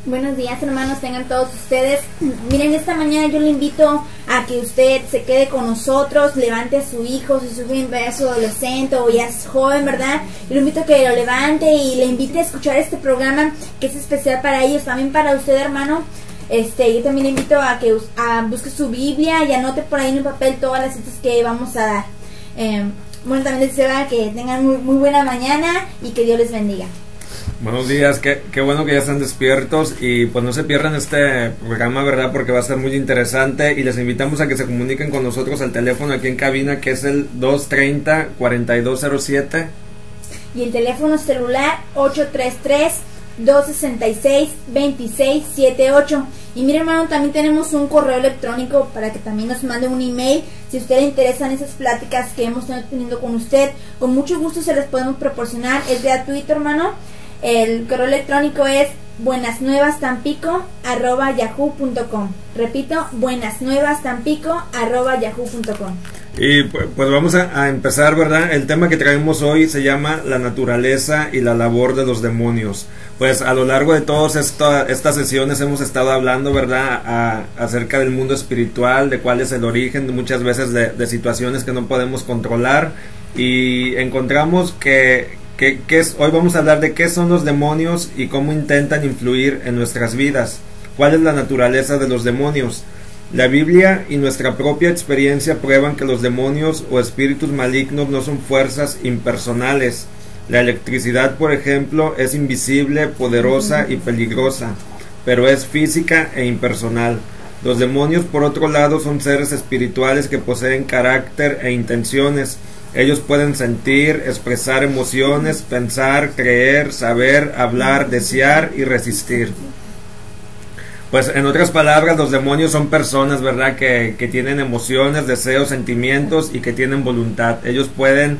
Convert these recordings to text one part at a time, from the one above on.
Buenos días, hermanos, tengan todos ustedes. Miren, esta mañana yo le invito a que usted se quede con nosotros, levante a su hijo, si su hijo es su adolescente o ya es joven, ¿verdad? Yo le invito a que lo levante y le invite a escuchar este programa que es especial para ellos, también para usted, hermano. Yo también le invito a que busque su Biblia y anote por ahí en un papel todas las citas que vamos a dar. Bueno, también les deseo que tengan muy buena mañana y que Dios les bendiga. Buenos días, qué bueno que ya están despiertos y pues no se pierdan este programa, ¿verdad? Porque va a ser muy interesante y les invitamos a que se comuniquen con nosotros al teléfono aquí en cabina, que es el 230-4207 y el teléfono celular 833-266-2678. Y mire, hermano, también tenemos un correo electrónico para que también nos mande un email si a usted le interesan esas pláticas que hemos estado teniendo con usted. Con mucho gusto se les podemos proporcionar, es gratuito, hermano. El correo electrónico es buenasnuevastampico@yahoo.com. Repito, buenasnuevastampico@yahoo.com. Y pues vamos a empezar, ¿verdad? El tema que traemos hoy se llama la naturaleza y la labor de los demonios. Pues a lo largo de todas estas sesiones hemos estado hablando, ¿verdad? Acerca del mundo espiritual, de cuál es el origen, muchas veces de situaciones que no podemos controlar. Y encontramos hoy vamos a hablar de qué son los demonios y cómo intentan influir en nuestras vidas. ¿Cuál es la naturaleza de los demonios? La Biblia y nuestra propia experiencia prueban que los demonios o espíritus malignos no son fuerzas impersonales. La electricidad, por ejemplo, es invisible, poderosa y peligrosa, pero es física e impersonal. Los demonios, por otro lado, son seres espirituales que poseen carácter e intenciones. Ellos pueden sentir, expresar emociones, pensar, creer, saber, hablar, desear y resistir. Pues en otras palabras, los demonios son personas, ¿verdad? Que tienen emociones, deseos, sentimientos y que tienen voluntad. Ellos pueden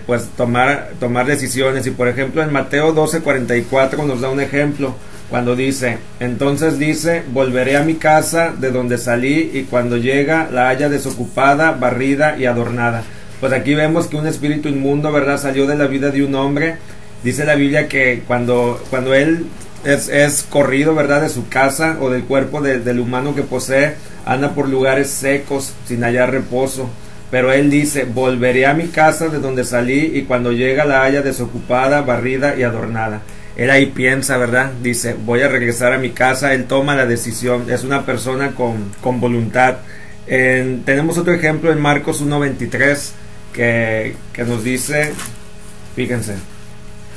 pues tomar decisiones. Y por ejemplo en Mateo 12:44 nos da un ejemplo cuando dice: entonces dice, volveré a mi casa de donde salí, y cuando llega la haya desocupada, barrida y adornada. Pues aquí vemos que un espíritu inmundo, ¿verdad?, salió de la vida de un hombre. Dice la Biblia que cuando él es corrido, ¿verdad?, de su casa o del cuerpo del humano que posee, anda por lugares secos sin hallar reposo. Pero él dice: volveré a mi casa de donde salí, y cuando llega la haya desocupada, barrida y adornada. Él ahí piensa, ¿verdad? Dice: voy a regresar a mi casa. Él toma la decisión. Es una persona con voluntad. Tenemos otro ejemplo en Marcos 1:23 que nos dice, fíjense,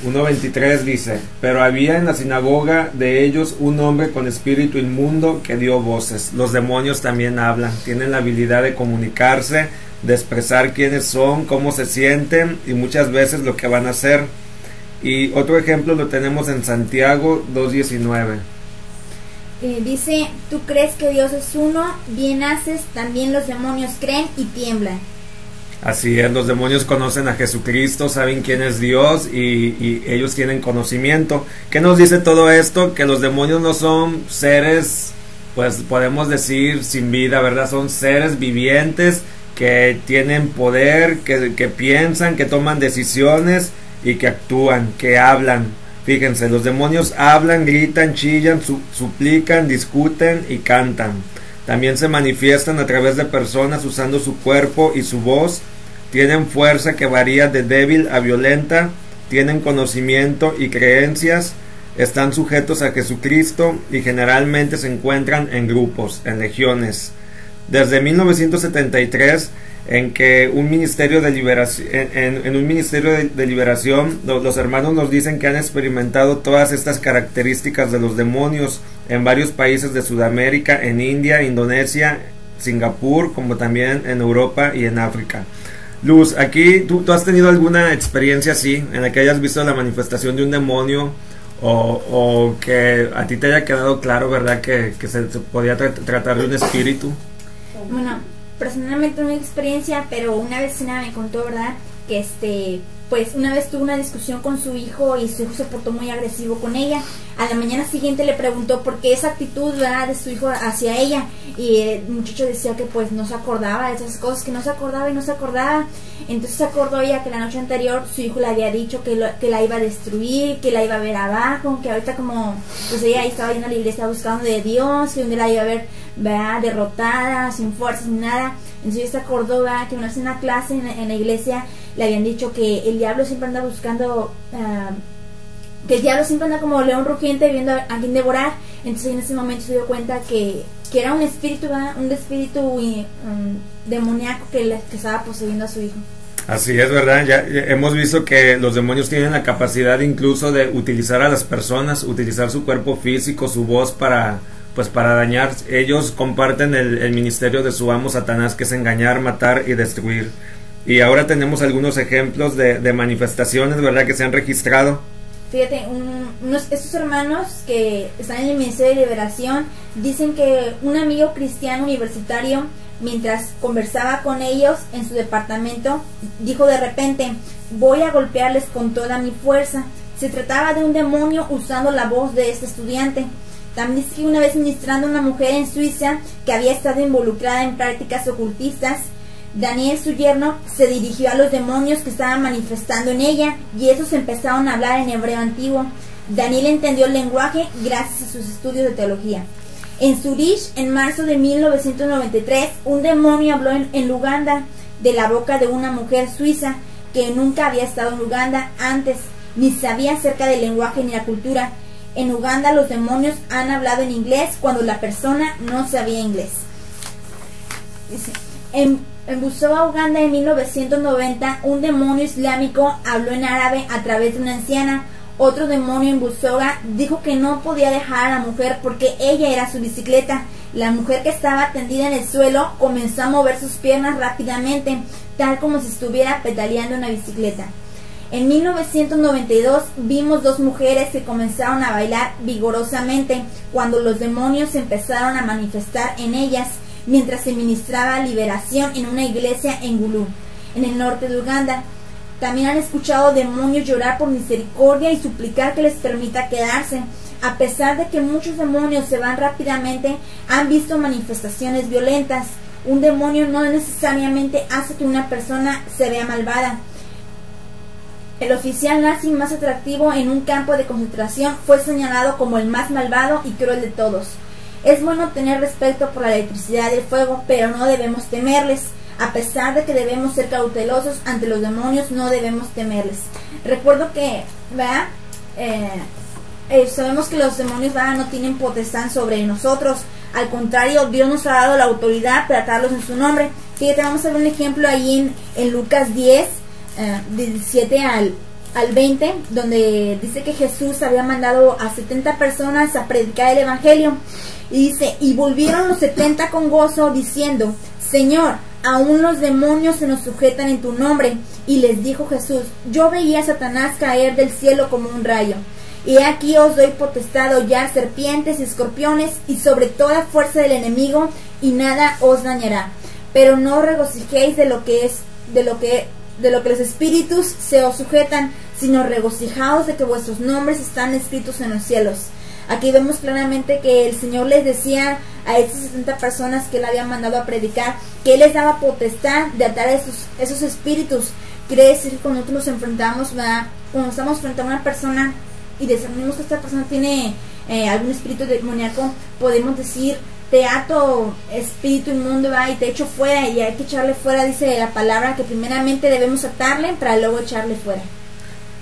1:23 dice: pero había en la sinagoga de ellos un hombre con espíritu inmundo que dio voces. Los demonios también hablan, tienen la habilidad de comunicarse, de expresar quiénes son, cómo se sienten y muchas veces lo que van a hacer. Y otro ejemplo lo tenemos en Santiago 2:19. Dice: tú crees que Dios es uno, bien haces, también los demonios creen y tiemblan. Así es, los demonios conocen a Jesucristo, saben quién es Dios y ellos tienen conocimiento. ¿Qué nos dice todo esto? Que los demonios no son seres, pues podemos decir, sin vida, ¿verdad? Son seres vivientes que tienen poder, que piensan, que toman decisiones y que actúan, que hablan. Fíjense, los demonios hablan, gritan, chillan, suplican, discuten y cantan. También se manifiestan a través de personas usando su cuerpo y su voz. Tienen fuerza que varía de débil a violenta. Tienen conocimiento y creencias. Están sujetos a Jesucristo y generalmente se encuentran en grupos, en legiones. Desde 1973, en que un ministerio de liberación, en un ministerio de liberación, los hermanos nos dicen que han experimentado todas estas características de los demonios en varios países de Sudamérica, en India, Indonesia, Singapur, como también en Europa y en África. Luz, aquí ¿tú has tenido alguna experiencia así, en la que hayas visto la manifestación de un demonio, o que a ti te haya quedado claro, ¿verdad?, que se podía tratar de un espíritu? Bueno, personalmente no hay experiencia, pero una vecina me contó, ¿verdad?, que pues una vez tuvo una discusión con su hijo y su hijo se portó muy agresivo con ella. A la mañana siguiente le preguntó por qué esa actitud, ¿verdad?, de su hijo hacia ella, y el muchacho decía que pues no se acordaba de esas cosas, que no se acordaba y no se acordaba. Entonces se acordó ella que la noche anterior su hijo le había dicho que la iba a destruir, que la iba a ver abajo, que ahorita como pues ella ahí estaba yendo a la iglesia buscando de Dios, que donde la iba a ver, ¿verdad?, derrotada, sin fuerzas ni nada. Entonces ella se acordó, ¿verdad?, que una vez en una clase en la iglesia le habían dicho que el diablo siempre anda buscando, que el diablo siempre anda como león rugiente viendo a quien devorar. Entonces en ese momento se dio cuenta que era un espíritu, ¿verdad?, un espíritu demoníaco que estaba poseyendo a su hijo. Así es, ¿verdad? Ya hemos visto que los demonios tienen la capacidad incluso de utilizar a las personas, utilizar su cuerpo físico, su voz para dañar. Ellos comparten el ministerio de su amo Satanás, que es engañar, matar y destruir. Y ahora tenemos algunos ejemplos de manifestaciones, ¿verdad?, que se han registrado. Fíjate, estos hermanos que están en el Ministerio de Liberación dicen que un amigo cristiano universitario, mientras conversaba con ellos en su departamento, dijo de repente: voy a golpearles con toda mi fuerza. Se trataba de un demonio usando la voz de este estudiante. También dice que una vez ministrando a una mujer en Suiza que había estado involucrada en prácticas ocultistas, Daniel, su yerno, se dirigió a los demonios que estaban manifestando en ella, y esos empezaron a hablar en hebreo antiguo. Daniel entendió el lenguaje gracias a sus estudios de teología. En Zurich, en marzo de 1993, un demonio habló en Uganda de la boca de una mujer suiza que nunca había estado en Uganda antes, ni sabía acerca del lenguaje ni la cultura. En Uganda los demonios han hablado en inglés cuando la persona no sabía inglés. Dice, en Busoga, Uganda, en 1990, un demonio islámico habló en árabe a través de una anciana. Otro demonio en Busoga dijo que no podía dejar a la mujer porque ella era su bicicleta. La mujer, que estaba tendida en el suelo, comenzó a mover sus piernas rápidamente, tal como si estuviera pedaleando una bicicleta. En 1992 vimos dos mujeres que comenzaron a bailar vigorosamente cuando los demonios empezaron a manifestar en ellas, mientras se ministraba liberación en una iglesia en Gulu, en el norte de Uganda. También han escuchado demonios llorar por misericordia y suplicar que les permita quedarse. A pesar de que muchos demonios se van rápidamente, han visto manifestaciones violentas. Un demonio no necesariamente hace que una persona se vea malvada. El oficial nazi más atractivo en un campo de concentración fue señalado como el más malvado y cruel de todos. Es bueno tener respeto por la electricidad y el fuego, pero no debemos temerles. A pesar de que debemos ser cautelosos ante los demonios, no debemos temerles. Recuerdo que, ¿verdad?, sabemos que los demonios, ¿verdad?, no tienen potestad sobre nosotros. Al contrario, Dios nos ha dado la autoridad para tratarlos en su nombre. Fíjate, vamos a ver un ejemplo ahí en Lucas 10, 17 al 20, donde dice que Jesús había mandado a 70 personas a predicar el evangelio. Y dice: y volvieron los 70 con gozo, diciendo: Señor, aún los demonios se nos sujetan en tu nombre. Y les dijo Jesús: yo veía a Satanás caer del cielo como un rayo. Y aquí os doy potestad de hollar serpientes y escorpiones, y sobre toda fuerza del enemigo, y nada os dañará. Pero no regocijéis de lo que los espíritus se os sujetan, sino regocijaos de que vuestros nombres están escritos en los cielos. Aquí vemos claramente que el Señor les decía a estas 70 personas que Él había mandado a predicar, que Él les daba potestad de atar esos espíritus. Quiere decir que cuando nosotros nos enfrentamos, ¿verdad?, cuando estamos frente a una persona y discernimos que esta persona tiene algún espíritu demoníaco, podemos decir: te ato, espíritu inmundo, ¿verdad?, y te echo fuera. Y hay que echarle fuera, dice la palabra, que primeramente debemos atarle para luego echarle fuera.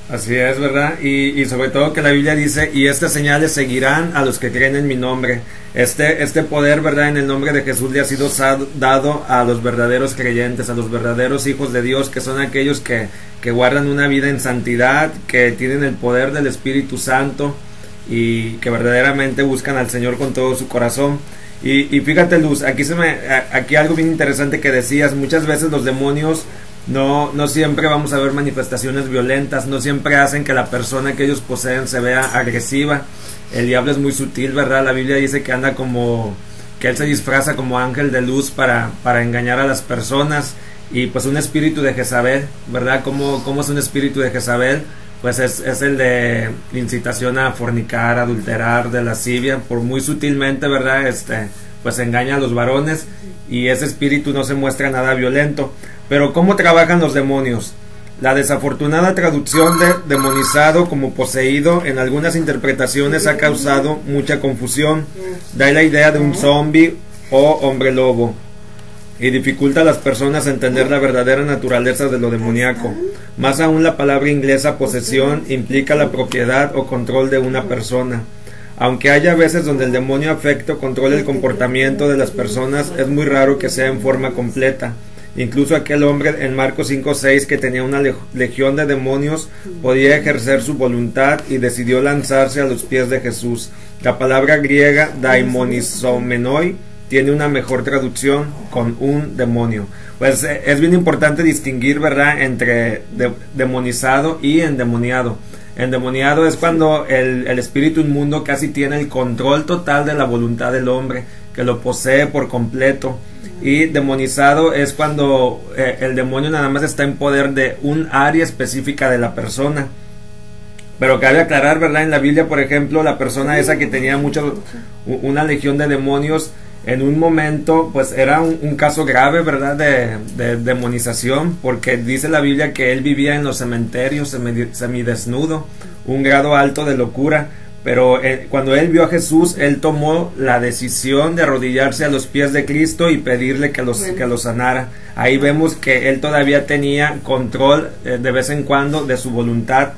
Así es, ¿verdad? Y sobre todo que la Biblia dice: y estas señales seguirán a los que creen en mi nombre. Este poder, ¿verdad?, en el nombre de Jesús le ha sido dado a los verdaderos creyentes, a los verdaderos hijos de Dios, que son aquellos que guardan una vida en santidad, que tienen el poder del Espíritu Santo y que verdaderamente buscan al Señor con todo su corazón. Y fíjate, Luz, aquí algo bien interesante que decías: muchas veces los demonios no siempre vamos a ver manifestaciones violentas, no siempre hacen que la persona que ellos poseen se vea agresiva. El diablo es muy sutil, ¿verdad? La Biblia dice que anda que él se disfraza como ángel de luz para engañar a las personas, y pues un espíritu de Jezabel, ¿verdad? ¿Cómo es un espíritu de Jezabel? Pues es el de incitación a fornicar, adulterar, de lascivia, por muy sutilmente, ¿verdad? Pues engaña a los varones, y ese espíritu no se muestra nada violento. Pero ¿cómo trabajan los demonios? La desafortunada traducción de demonizado como poseído en algunas interpretaciones ha causado mucha confusión. Da la idea de un zombie o hombre lobo y dificulta a las personas entender la verdadera naturaleza de lo demoníaco. Más aún, la palabra inglesa posesión implica la propiedad o control de una persona. Aunque haya veces donde el demonio afecta o controla el comportamiento de las personas, es muy raro que sea en forma completa. Incluso aquel hombre en Marcos 5:6 que tenía una legión de demonios podía ejercer su voluntad y decidió lanzarse a los pies de Jesús. La palabra griega daimonizomenoi tiene una mejor traducción con un demonio. Pues es bien importante distinguir, ¿verdad?, entre demonizado y endemoniado. Endemoniado es cuando el espíritu inmundo casi tiene el control total de la voluntad del hombre, que lo posee por completo. Y demonizado es cuando el demonio nada más está en poder de un área específica de la persona. Pero cabe aclarar, ¿verdad? En la Biblia, por ejemplo, la persona esa que tenía una legión de demonios, en un momento, pues era un caso grave, ¿verdad? De demonización, porque dice la Biblia que él vivía en los cementerios semidesnudo, un grado alto de locura. Pero cuando él vio a Jesús, él tomó la decisión de arrodillarse a los pies de Cristo y pedirle que los sanara. Ahí vemos que él todavía tenía control de vez en cuando de su voluntad.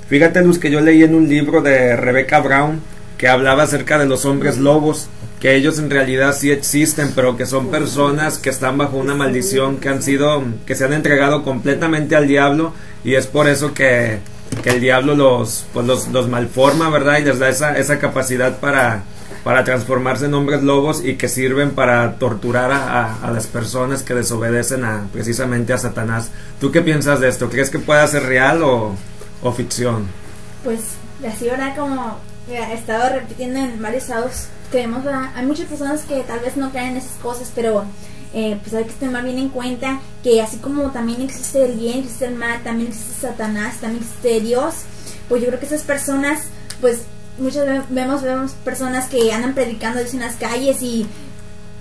Fíjate, Luz, que yo leí en un libro de Rebecca Brown que hablaba acerca de los hombres lobos, que ellos en realidad sí existen, pero que son personas que están bajo una maldición, que se han entregado completamente al diablo, y es por eso que el diablo los malforma, ¿verdad? Y les da esa capacidad para transformarse en hombres lobos, y que sirven para torturar a las personas que desobedecen precisamente a Satanás. ¿Tú qué piensas de esto? ¿Crees que pueda ser real o ficción? Pues así, ¿verdad? Como he estado repitiendo en varios estados, creemos, ¿verdad? Hay muchas personas que tal vez no creen en esas cosas, pero pues hay que tomar bien en cuenta que así como también existe el bien, existe el mal, también existe Satanás, también existe Dios. Pues yo creo que esas personas, pues muchas veces vemos personas que andan predicando en las calles, y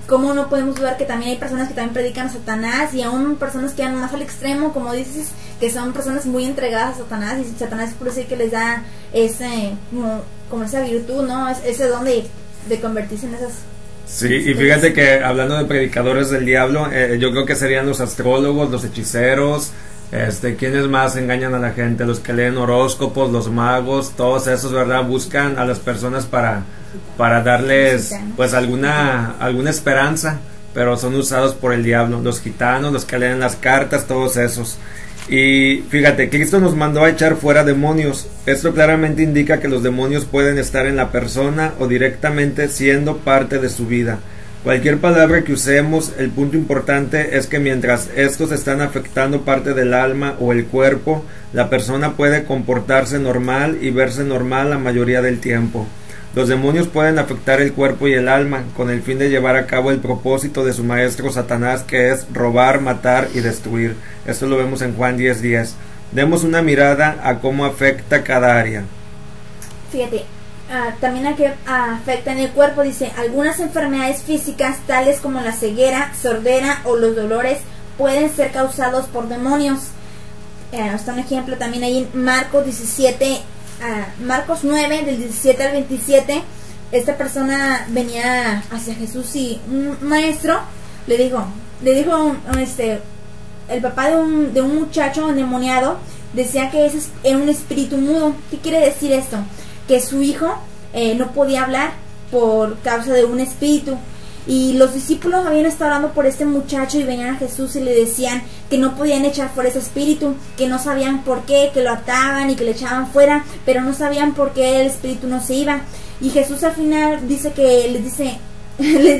cómo no podemos dudar que también hay personas que también predican a Satanás, y aún personas que van más al extremo, como dices, que son personas muy entregadas a Satanás, y Satanás por decir que les da como esa virtud, ¿no? Ese don de convertirse en esas. Sí, y fíjate que hablando de predicadores del diablo, yo creo que serían los astrólogos, los hechiceros, ¿quiénes más engañan a la gente? Los que leen horóscopos, los magos, todos esos, ¿verdad? Buscan a las personas para darles pues alguna esperanza, pero son usados por el diablo. Los gitanos, los que leen las cartas, todos esos. Y fíjate, Cristo nos mandó a echar fuera demonios. Esto claramente indica que los demonios pueden estar en la persona o directamente siendo parte de su vida. Cualquier palabra que usemos, el punto importante es que mientras estos están afectando parte del alma o el cuerpo, la persona puede comportarse normal y verse normal la mayoría del tiempo. Los demonios pueden afectar el cuerpo y el alma con el fin de llevar a cabo el propósito de su maestro Satanás, que es robar, matar y destruir. Esto lo vemos en Juan 10:10. Demos una mirada a cómo afecta cada área. Fíjate, también a qué afecta en el cuerpo. Dice, algunas enfermedades físicas, tales como la ceguera, sordera o los dolores, pueden ser causados por demonios. Está un ejemplo también ahí en Marcos 9, del 17 al 27. Esta persona venía hacia Jesús, y un maestro le dijo el papá de un muchacho endemoniado decía que ese era un espíritu mudo. ¿Qué quiere decir esto? Que su hijo no podía hablar por causa de un espíritu. Y los discípulos habían estado hablando por este muchacho, y venían a Jesús y le decían que no podían echar fuera ese espíritu, que no sabían por qué, que lo ataban y que le echaban fuera, pero no sabían por qué el espíritu no se iba. Y Jesús al final dice que les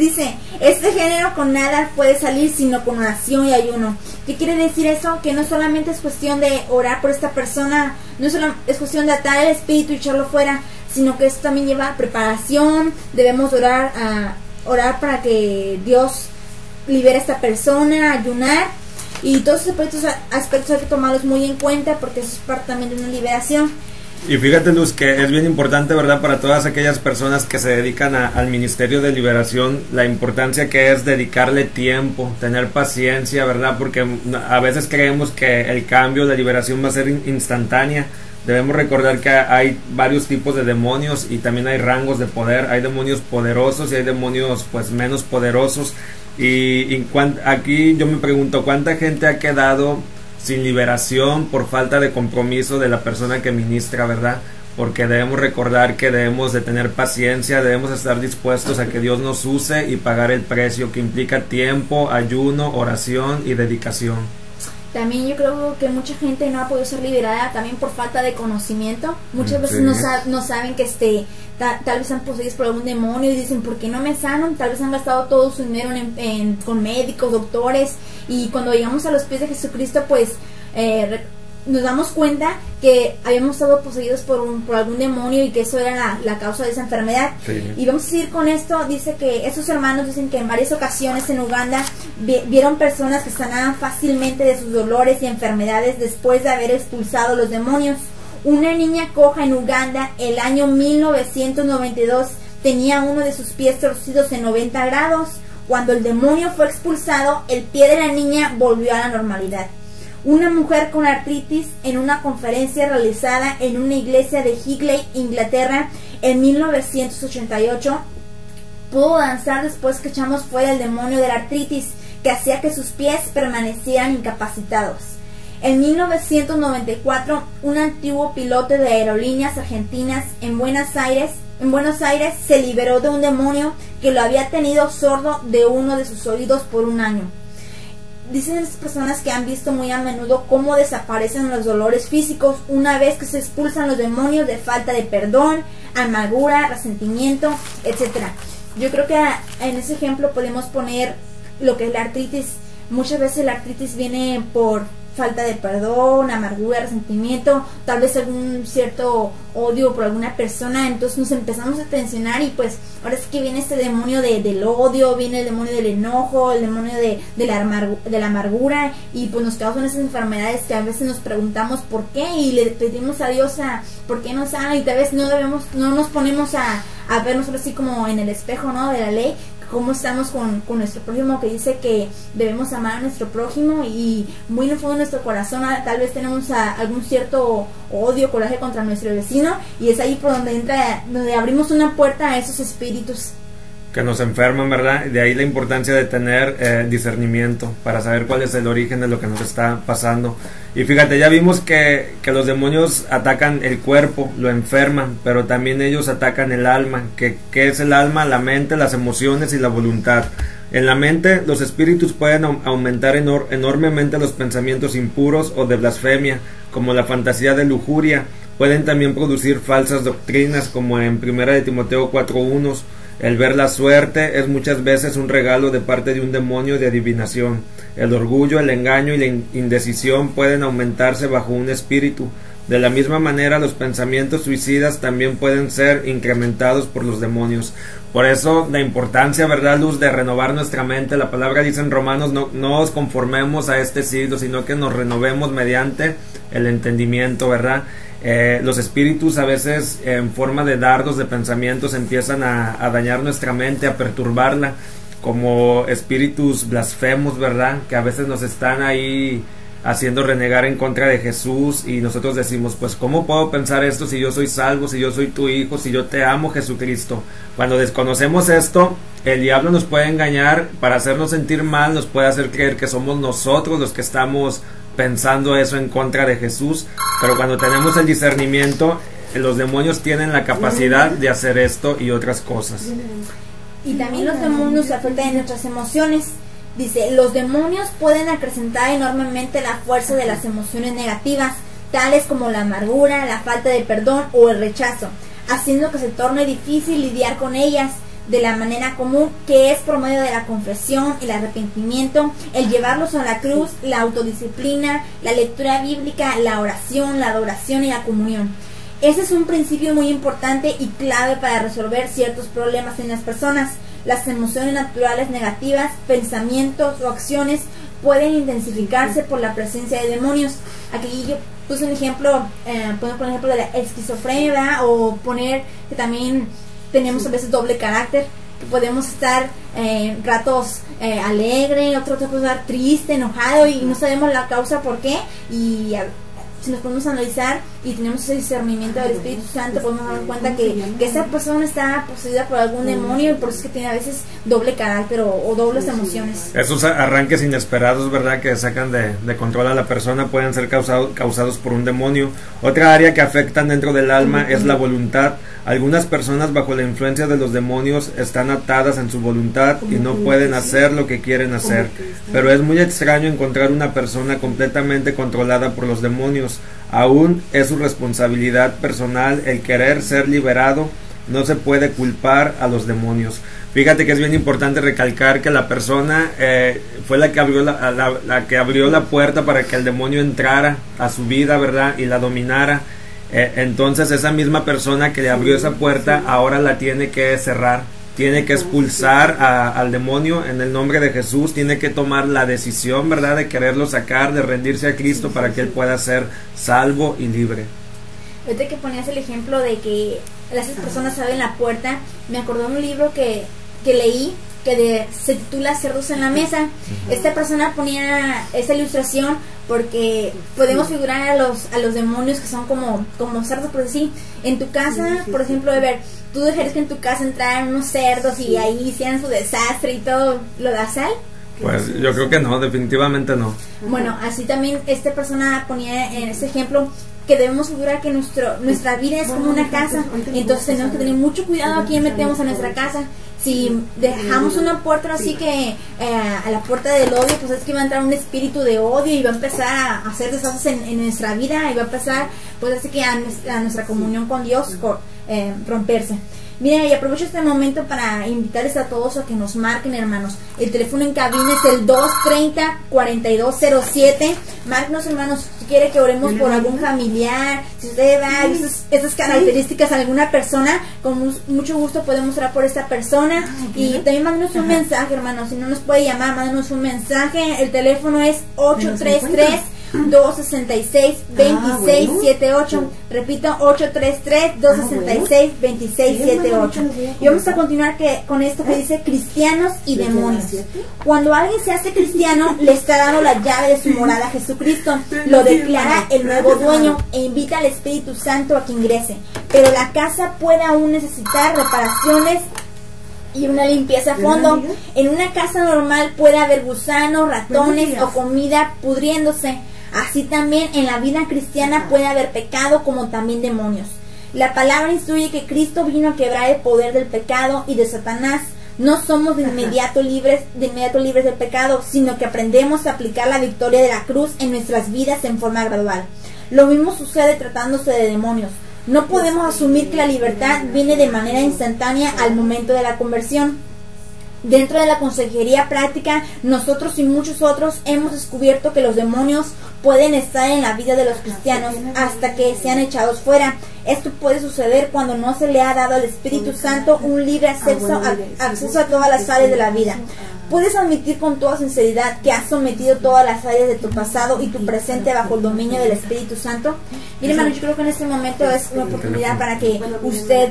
dice, este género con nada puede salir sino con oración y ayuno. ¿Qué quiere decir eso? Que no solamente es cuestión de orar por esta persona, no solo es cuestión de atar el espíritu y echarlo fuera, sino que esto también lleva preparación. Debemos orar para que Dios libere a esta persona, ayunar. Y todos esos aspectos hay que tomarlos muy en cuenta porque eso es parte también de una liberación. Y fíjate, Luz, que es bien importante, ¿verdad?, para todas aquellas personas que se dedican al ministerio de liberación, la importancia que es dedicarle tiempo, tener paciencia, ¿verdad?, porque a veces creemos que el cambio, la liberación va a ser instantánea. Debemos recordar que hay varios tipos de demonios y también hay rangos de poder. Hay demonios poderosos y hay demonios pues menos poderosos. Y aquí yo me pregunto, ¿cuánta gente ha quedado sin liberación por falta de compromiso de la persona que ministra, verdad? Porque debemos recordar que debemos de tener paciencia, debemos estar dispuestos a que Dios nos use y pagar el precio que implica tiempo, ayuno, oración y dedicación. También yo creo que mucha gente no ha podido ser liberada también por falta de conocimiento. Muchas veces no saben que tal vez han poseídos por algún demonio y dicen, ¿por qué no me sanan? Tal vez han gastado todo su dinero con médicos, doctores, y cuando llegamos a los pies de Jesucristo, pues nos damos cuenta que habíamos estado poseídos por algún demonio y que eso era la causa de esa enfermedad. Sí. Y vamos a seguir con esto. Dice que esos hermanos dicen que en varias ocasiones en Uganda vieron personas que sanaban fácilmente de sus dolores y enfermedades después de haber expulsado los demonios. Una niña coja en Uganda el año 1992 tenía uno de sus pies torcidos en 90 grados. Cuando el demonio fue expulsado, el pie de la niña volvió a la normalidad. Una mujer con artritis en una conferencia realizada en una iglesia de Higley, Inglaterra, en 1988, pudo danzar después que echamos fuera el demonio de la artritis, que hacía que sus pies permanecieran incapacitados. En 1994, un antiguo piloto de aerolíneas argentinas en Buenos Aires se liberó de un demonio que lo había tenido sordo de uno de sus oídos por un año. Dicen esas personas que han visto muy a menudo cómo desaparecen los dolores físicos una vez que se expulsan los demonios de falta de perdón, amargura, resentimiento, etc. Yo creo que en ese ejemplo podemos poner lo que es la artritis. Muchas veces la artritis viene por falta de perdón, amargura, resentimiento, tal vez algún cierto odio por alguna persona. Entonces nos empezamos a tensionar y pues ahora sí que viene este demonio del odio, viene el demonio del enojo, el demonio de la amargura, y pues nos causan esas enfermedades que a veces nos preguntamos por qué y le pedimos a Dios por qué nos sana, y tal vez no nos ponemos a vernos así como en el espejo, ¿no?, de la ley, cómo estamos con nuestro prójimo, que dice que debemos amar a nuestro prójimo, y muy en el fondo de nuestro corazón tal vez tenemos algún cierto odio, coraje contra nuestro vecino, y es ahí por donde abrimos una puerta a esos espíritus que nos enferman, ¿verdad? De ahí la importancia de tener discernimiento para saber cuál es el origen de lo que nos está pasando. Y fíjate, ya vimos que los demonios atacan el cuerpo, lo enferman, pero también ellos atacan el alma. ¿Qué es el alma? La mente, las emociones y la voluntad. En la mente, los espíritus pueden aumentar enormemente los pensamientos impuros o de blasfemia, como la fantasía de lujuria. Pueden también producir falsas doctrinas, como en 1 Timoteo 4:1. El ver la suerte es muchas veces un regalo de parte de un demonio de adivinación. El orgullo, el engaño y la indecisión pueden aumentarse bajo un espíritu. De la misma manera, los pensamientos suicidas también pueden ser incrementados por los demonios. Por eso la importancia, ¿verdad, Luz?, de renovar nuestra mente. La palabra dice en Romanos, no os conformemos a este siglo, sino que nos renovemos mediante el entendimiento, ¿verdad? Los espíritus a veces en forma de dardos de pensamientos empiezan a dañar nuestra mente, a perturbarla, como espíritus blasfemos, ¿verdad?, que a veces nos están ahí haciendo renegar en contra de Jesús, y nosotros decimos, pues ¿cómo puedo pensar esto si yo soy salvo, si yo soy tu hijo, si yo te amo, Jesucristo? Cuando desconocemos esto, el diablo nos puede engañar para hacernos sentir mal, nos puede hacer creer que somos nosotros los que estamos pensando eso en contra de Jesús, pero cuando tenemos el discernimiento, los demonios tienen la capacidad de hacer esto y otras cosas. Y también los demonios afectan en nuestras emociones. Dice, los demonios pueden acrecentar enormemente la fuerza de las emociones negativas, tales como la amargura, la falta de perdón o el rechazo, haciendo que se torne difícil lidiar con ellas de la manera común, que es por medio de la confesión, el arrepentimiento, el llevarlos a la cruz, la autodisciplina, la lectura bíblica, la oración, la adoración y la comunión. Ese es un principio muy importante y clave para resolver ciertos problemas en las personas. Las emociones naturales negativas, pensamientos o acciones pueden intensificarse por la presencia de demonios. Aquí yo puse un ejemplo, puedo poner el ejemplo de la esquizofrenia, ¿verdad? O poner que también tenemos a veces doble carácter, que podemos estar ratos alegre, otros puede estar triste, enojado y no sabemos la causa por qué. Y si nos podemos analizar y tenemos ese discernimiento del Espíritu Santo, podemos dar cuenta que esa persona está poseída por algún demonio y por eso es que tiene a veces doble carácter o dobles emociones. Esos arranques inesperados, ¿verdad?, que sacan de control a la persona pueden ser causados por un demonio. Otra área que afectan dentro del alma es la voluntad. Algunas personas bajo la influencia de los demonios están atadas en su voluntad y no pueden hacer lo que quieren hacer. Pero es muy extraño encontrar una persona completamente controlada por los demonios. Aún es su responsabilidad personal el querer ser liberado. No se puede culpar a los demonios. Fíjate que es bien importante recalcar que la persona fue la que abrió la que abrió la puerta para que el demonio entrara a su vida, ¿verdad?, y la dominara. Entonces esa misma persona que le abrió esa puerta ahora la tiene que cerrar, tiene que expulsar al demonio en el nombre de Jesús, tiene que tomar la decisión, ¿verdad?, de quererlo sacar, de rendirse a Cristo para que él pueda ser salvo y libre. Ahorita que ponías el ejemplo de que las personas abren la puerta, me acordó de un libro que leí que se titula Cerdos en la Mesa. Esta persona ponía esa ilustración porque podemos figurar a los demonios que son como cerdos, por decir. En tu casa, por ejemplo, ¿tú dejarías que en tu casa entraran unos cerdos y ahí hicieran su desastre y todo lo da sal? Pues yo creo que no, definitivamente no. Bueno, así también esta persona ponía en ese ejemplo que debemos figurar que nuestra vida es como una casa, entonces tenemos que tener mucho cuidado a quién metemos a nuestra casa. Si dejamos una puerta así que a la puerta del odio, pues es que va a entrar un espíritu de odio y va a empezar a hacer desastres en nuestra vida y va a empezar pues así que a nuestra comunión con Dios romperse. Miren, y aprovecho este momento para invitarles a todos a que nos marquen, hermanos. El teléfono en cabina es el 230-4207. Márquenos, hermanos, si quiere que oremos por algún familiar, si usted da esas características a alguna persona, con mucho gusto podemos orar por esta persona. Y también mándenos un mensaje, hermanos. Si no nos puede llamar, mándenos un mensaje. El teléfono es 833-266-2678. Repito, 833-266-2678. Y vamos a continuar con esto que dice cristianos y demonios. Cuando alguien se hace cristiano, le está dando la llave de su morada a Jesucristo. Lo declara el nuevo dueño e invita al Espíritu Santo a que ingrese. Pero la casa puede aún necesitar reparaciones y una limpieza a fondo. En una casa normal puede haber gusanos, ratones o comida pudriéndose. Así también en la vida cristiana puede haber pecado como también demonios. La palabra instruye que Cristo vino a quebrar el poder del pecado y de Satanás. No somos de inmediato libres del pecado, sino que aprendemos a aplicar la victoria de la cruz en nuestras vidas en forma gradual. Lo mismo sucede tratándose de demonios. No podemos asumir que la libertad viene de manera instantánea al momento de la conversión. Dentro de la consejería práctica, nosotros y muchos otros hemos descubierto que los demonios pueden estar en la vida de los cristianos hasta que sean echados fuera. Esto puede suceder cuando no se le ha dado al Espíritu Santo un libre acceso a todas las áreas de la vida. ¿Puedes admitir con toda sinceridad que has sometido todas las áreas de tu pasado y tu presente bajo el dominio del Espíritu Santo? Mire, hermano, yo creo que en este momento es una oportunidad para que usted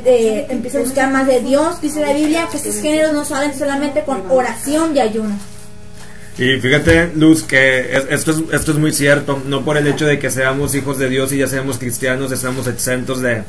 empiece a buscar más de Dios. Dice la Biblia que estos géneros no salen solamente con oración y ayuno. Y fíjate, Luz, que esto es muy cierto. No por el hecho de que seamos hijos de Dios y ya seamos cristianos estamos exentos de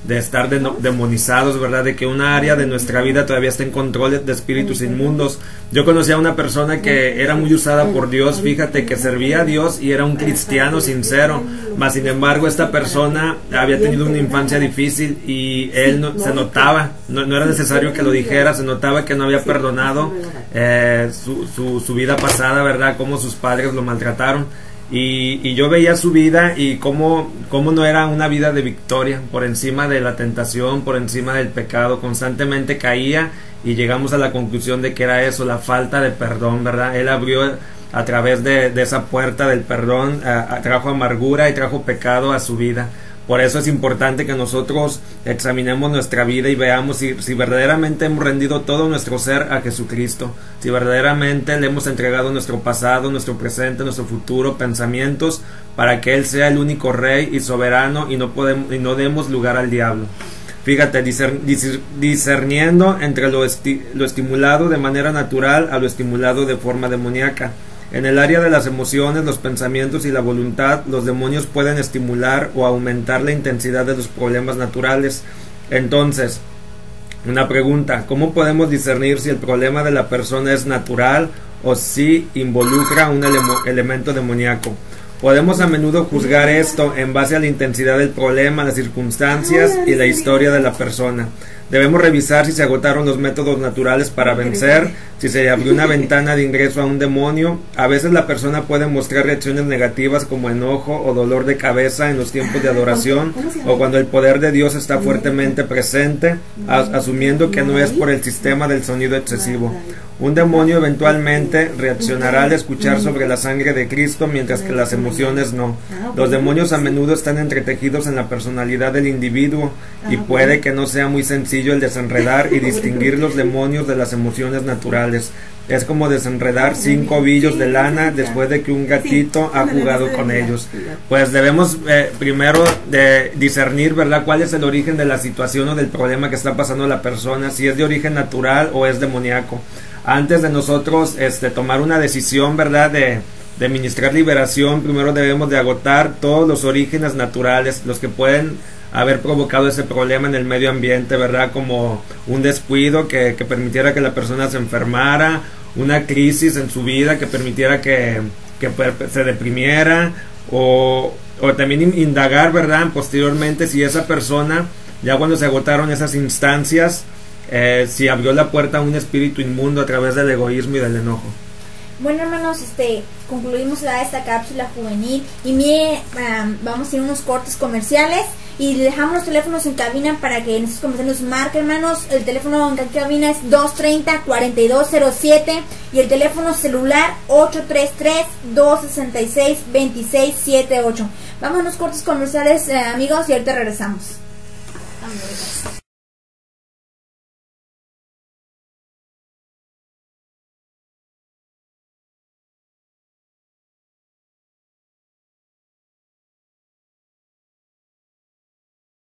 estar demonizados, ¿verdad? De que una área de nuestra vida todavía está en control de espíritus inmundos. Yo conocí a una persona que era muy usada por Dios, fíjate, que servía a Dios y era un cristiano sincero, mas sin embargo esta persona había tenido una infancia difícil y él se notaba, no era necesario que lo dijera, se notaba que no había perdonado su vida pasada, ¿verdad? Cómo sus padres lo maltrataron. Y yo veía su vida y cómo no era una vida de victoria, por encima de la tentación, por encima del pecado, constantemente caía y llegamos a la conclusión de que era eso, la falta de perdón, ¿verdad? Él abrió a través de esa puerta del perdón, trajo amargura y trajo pecado a su vida. Por eso es importante que nosotros examinemos nuestra vida y veamos si verdaderamente hemos rendido todo nuestro ser a Jesucristo, si verdaderamente le hemos entregado nuestro pasado, nuestro presente, nuestro futuro, pensamientos, para que Él sea el único Rey y soberano y no demos lugar al diablo. Fíjate, discerniendo entre lo estimulado de manera natural a lo estimulado de forma demoníaca. En el área de las emociones, los pensamientos y la voluntad, los demonios pueden estimular o aumentar la intensidad de los problemas naturales. Entonces, una pregunta: ¿cómo podemos discernir si el problema de la persona es natural o si involucra un elemento demoníaco? Podemos a menudo juzgar esto en base a la intensidad del problema, las circunstancias y la historia de la persona. Debemos revisar si se agotaron los métodos naturales para vencer, si se abrió una ventana de ingreso a un demonio. A veces la persona puede mostrar reacciones negativas como enojo o dolor de cabeza en los tiempos de adoración o cuando el poder de Dios está fuertemente presente, asumiendo que no es por el sistema del sonido excesivo. Un demonio eventualmente reaccionará al escuchar sobre la sangre de Cristo, mientras que las emociones no. Los demonios a menudo están entretejidos en la personalidad del individuo y puede que no sea muy sencillo el desenredar y distinguir los demonios de las emociones naturales. Es como desenredar 5 ovillos de lana después de que un gatito ha jugado con ellos. Pues debemos primero discernir, ¿verdad?, cuál es el origen de la situación o del problema que está pasando la persona, si es de origen natural o es demoníaco. Antes de nosotros tomar una decisión, ¿verdad?, de ministrar liberación, primero debemos de agotar todos los orígenes naturales, los que pueden haber provocado ese problema en el medio ambiente, ¿verdad?, como un descuido que permitiera que la persona se enfermara, una crisis en su vida que permitiera que se deprimiera, o también indagar, ¿verdad?, posteriormente si esa persona, ya cuando se agotaron esas instancias, si abrió la puerta a un espíritu inmundo a través del egoísmo y del enojo. Bueno, hermanos, concluimos esta cápsula juvenil y mire, vamos a ir a unos cortes comerciales y dejamos los teléfonos en cabina para que en estos comerciales nos marquen, hermanos. El teléfono en cabina es 230-4207 y el teléfono celular 833-266-2678. Vamos a unos cortes comerciales, amigos, y ahorita regresamos.